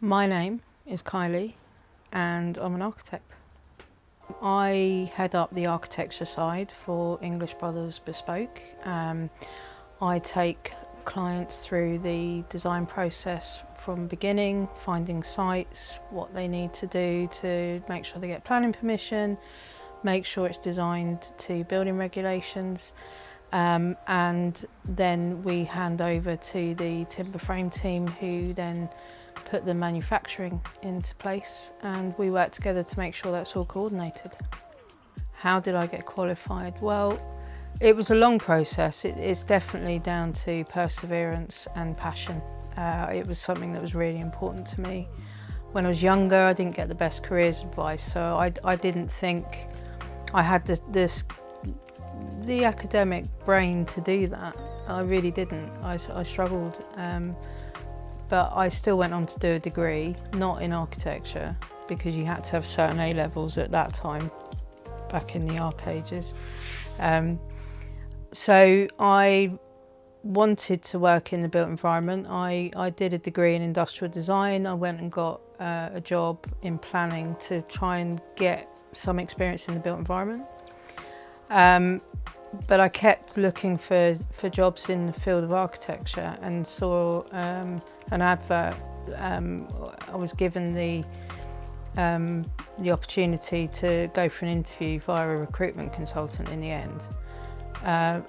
My name is Kylie and I'm an architect. I head up the architecture side for English Brothers Bespoke. I take clients through the design process from beginning, finding sites, what they need to do to make sure they get planning permission, make sure it's designed to building regulations, and then we hand over to the timber frame team who then put the manufacturing into place, and we work together to make sure that's all coordinated. How did I get qualified? Well, it was a long process. It's definitely down to perseverance and passion. It was something that was really important to me. When I was younger, I didn't get the best careers advice, so I didn't think I had the academic brain to do that. I really didn't. I struggled. But I still went on to do a degree, not in architecture, because you had to have certain A levels at that time, back in the arc ages. So I wanted to work in the built environment. I did a degree in industrial design. I went and got a job in planning to try and get some experience in the built environment. But I kept looking for jobs in the field of architecture and saw an advert. I was given the opportunity to go for an interview via a recruitment consultant in the end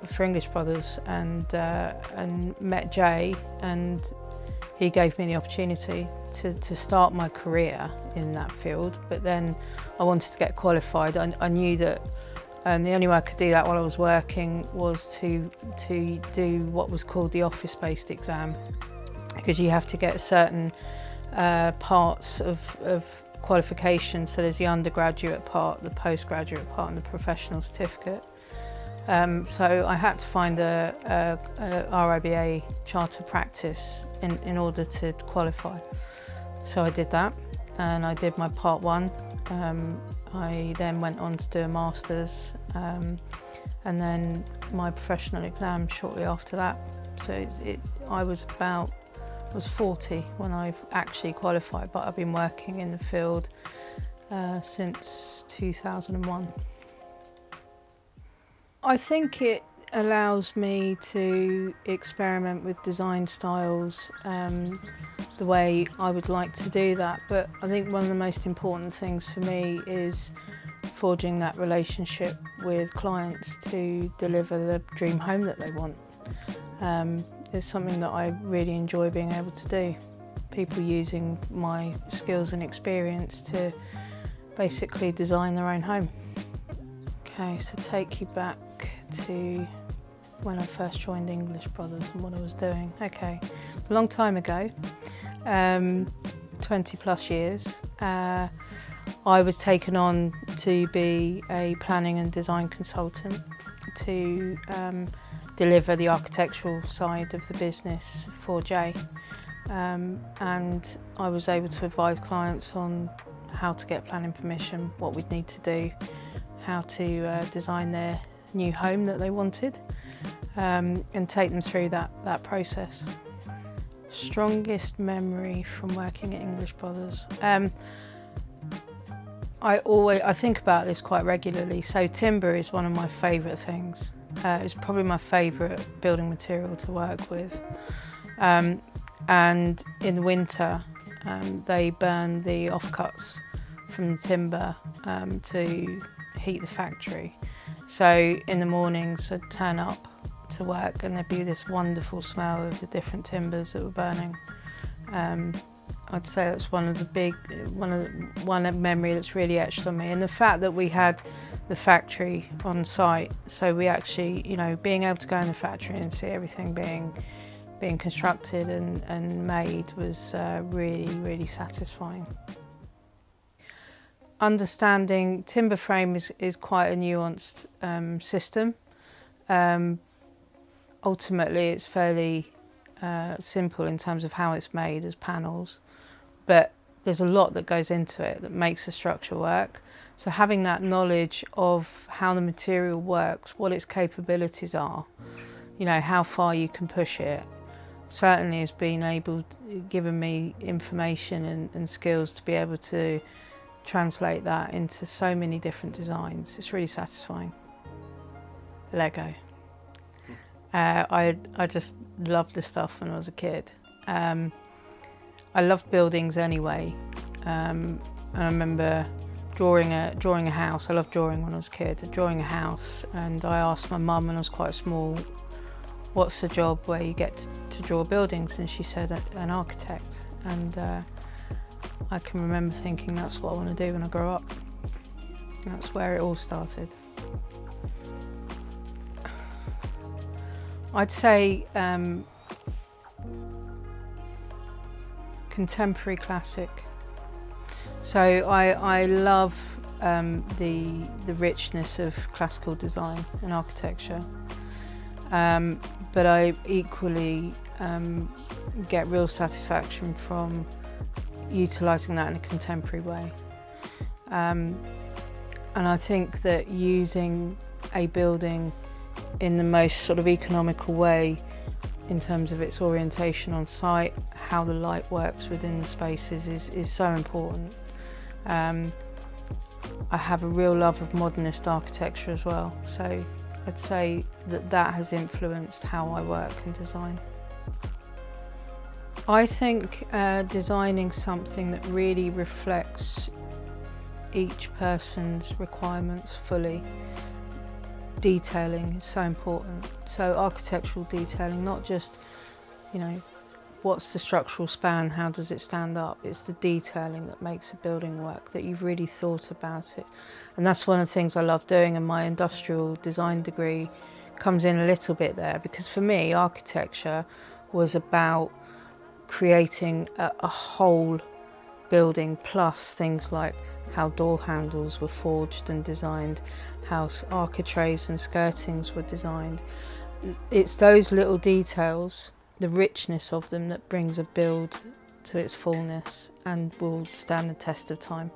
for English Brothers, and met Jay, and he gave me the opportunity to start my career in that field. But then I wanted to get qualified. I knew that the only way I could do that while I was working was to do what was called the office-based exam, because you have to get certain parts of qualification. So there's the undergraduate part, the postgraduate part, and the professional certificate. So I had to find a RIBA charter practice in order to qualify. So I did that, and I did my part one. I then went on to do a master's, and then my professional exam shortly after that. So I was 40 when I actually qualified, but I've been working in the field since 2001. I think it allows me to experiment with design styles the way I would like to do that, but I think one of the most important things for me is forging that relationship with clients to deliver the dream home that they want. It's something that I really enjoy being able to do. People using my skills and experience to basically design their own home. Okay, so take you back to when I first joined English Brothers and what I was doing. Okay, a long time ago, 20 plus years, I was taken on to be a planning and design consultant to deliver the architectural side of the business for Jay. And I was able to advise clients on how to get planning permission, what we'd need to do, how to design their new home that they wanted, and take them through that process. Strongest memory from working at English Brothers. I think about this quite regularly. So timber is one of my favourite things. It's probably my favourite building material to work with. And in the winter, they burn the offcuts from the timber to heat the factory. So in the mornings I'd turn up to work and there'd be this wonderful smell of the different timbers that were burning. I'd say that's one memory that's really etched on me, and the fact that we had the factory on site, so we actually, being able to go in the factory and see everything being constructed and made was really, really satisfying. Understanding timber frame is quite a nuanced system. Ultimately, it's fairly simple in terms of how it's made as panels, but there's a lot that goes into it that makes the structure work. So having that knowledge of how the material works, what its capabilities are, how far you can push it, certainly has been given me information and skills to be able to translate that into so many different designs. It's really satisfying. Lego. I just loved the stuff when I was a kid. I loved buildings anyway, and I remember drawing a house. I loved drawing when I was a kid. Drawing a house, and I asked my mum when I was quite small, "What's the job where you get to draw buildings?" And she said an architect. And I can remember thinking that's what I want to do when I grow up. And that's where it all started. I'd say contemporary classic. So I love the richness of classical design and architecture, but I equally get real satisfaction from utilising that in a contemporary way. And I think that using a building in the most sort of economical way in terms of its orientation on site, how the light works within the spaces is so important. I have a real love of modernist architecture as well, so I'd say that has influenced how I work and design. I think designing something that really reflects each person's requirements fully. Detailing is so important. So architectural detailing, not just, what's the structural span, how does it stand up? It's the detailing that makes a building work, that you've really thought about it. And that's one of the things I love doing, and my industrial design degree comes in a little bit there, because for me, architecture was about creating a whole building, plus things like how door handles were forged and designed, how architraves and skirtings were designed. It's those little details, the richness of them, that brings a build to its fullness and will stand the test of time.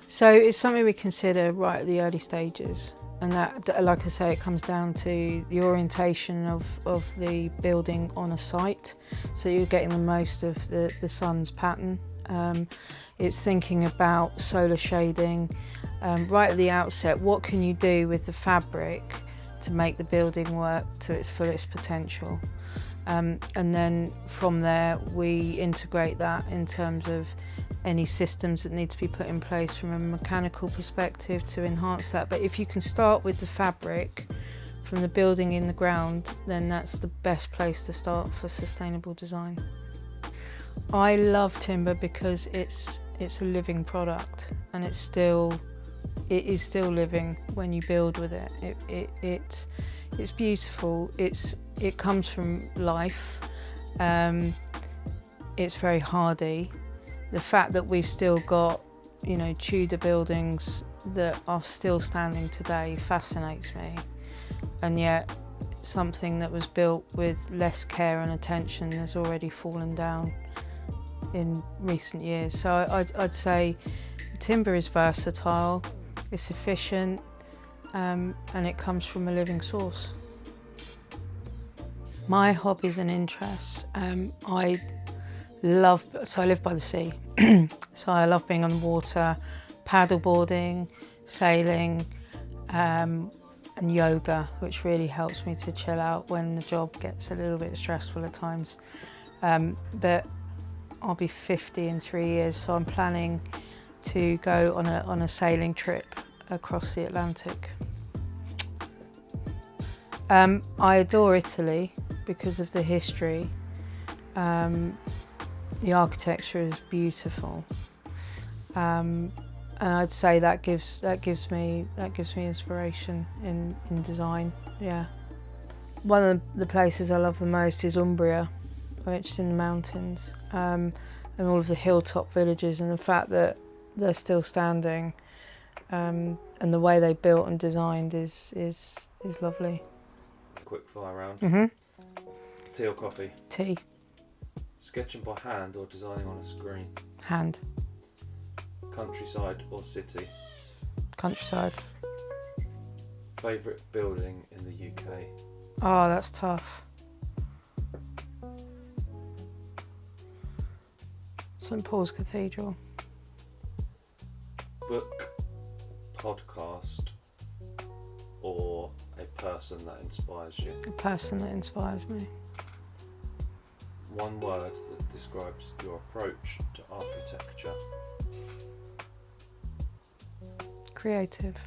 So it's something we consider right at the early stages, and that, like I say, it comes down to the orientation of the building on a site, so you're getting the most of the sun's pattern. It's thinking about solar shading right at the outset. What can you do with the fabric to make the building work to its fullest potential? And then from there we integrate that in terms of any systems that need to be put in place from a mechanical perspective to enhance that. But if you can start with the fabric from the building in the ground, then that's the best place to start for sustainable design. I love timber because it's a living product, and it is still living when you build with it. It's beautiful. It comes from life. It's very hardy. The fact that we've still got, Tudor buildings that are still standing today fascinates me, and yet something that was built with less care and attention has already fallen down in recent years. So I'd say timber is versatile, it's efficient, and it comes from a living source. My hobbies and interests, I live by the sea, so I love being on the water, paddleboarding, sailing, and yoga, which really helps me to chill out when the job gets a little bit stressful at times. But I'll be 50 in 3 years, so I'm planning to go on a sailing trip across the Atlantic. I adore Italy because of the history. The architecture is beautiful, and I'd say that gives me inspiration in design. Yeah, one of the places I love the most is Umbria, which is in the mountains, and all of the hilltop villages, and the fact that they're still standing, and the way they built and designed is lovely. Quick fire round. Mm-hmm. Tea or coffee? Tea. Sketching by hand or designing on a screen? Hand. Countryside or city? Countryside. Favourite building in the UK? Oh, that's tough. St Paul's Cathedral. Book, podcast, or a person that inspires you. A person that inspires me. One word that describes your approach to architecture. Creative.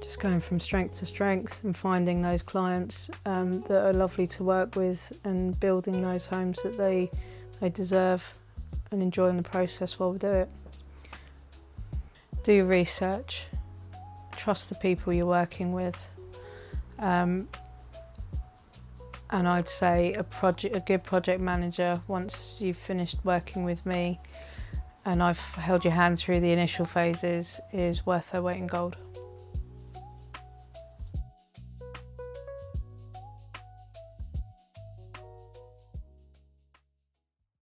Just going from strength to strength and finding those clients that are lovely to work with and building those homes that they deserve and enjoying the process while we do it. Do your research. Trust the people you're working with. And I'd say a good project manager, once you've finished working with me and I've held your hand through the initial phases, is worth their weight in gold.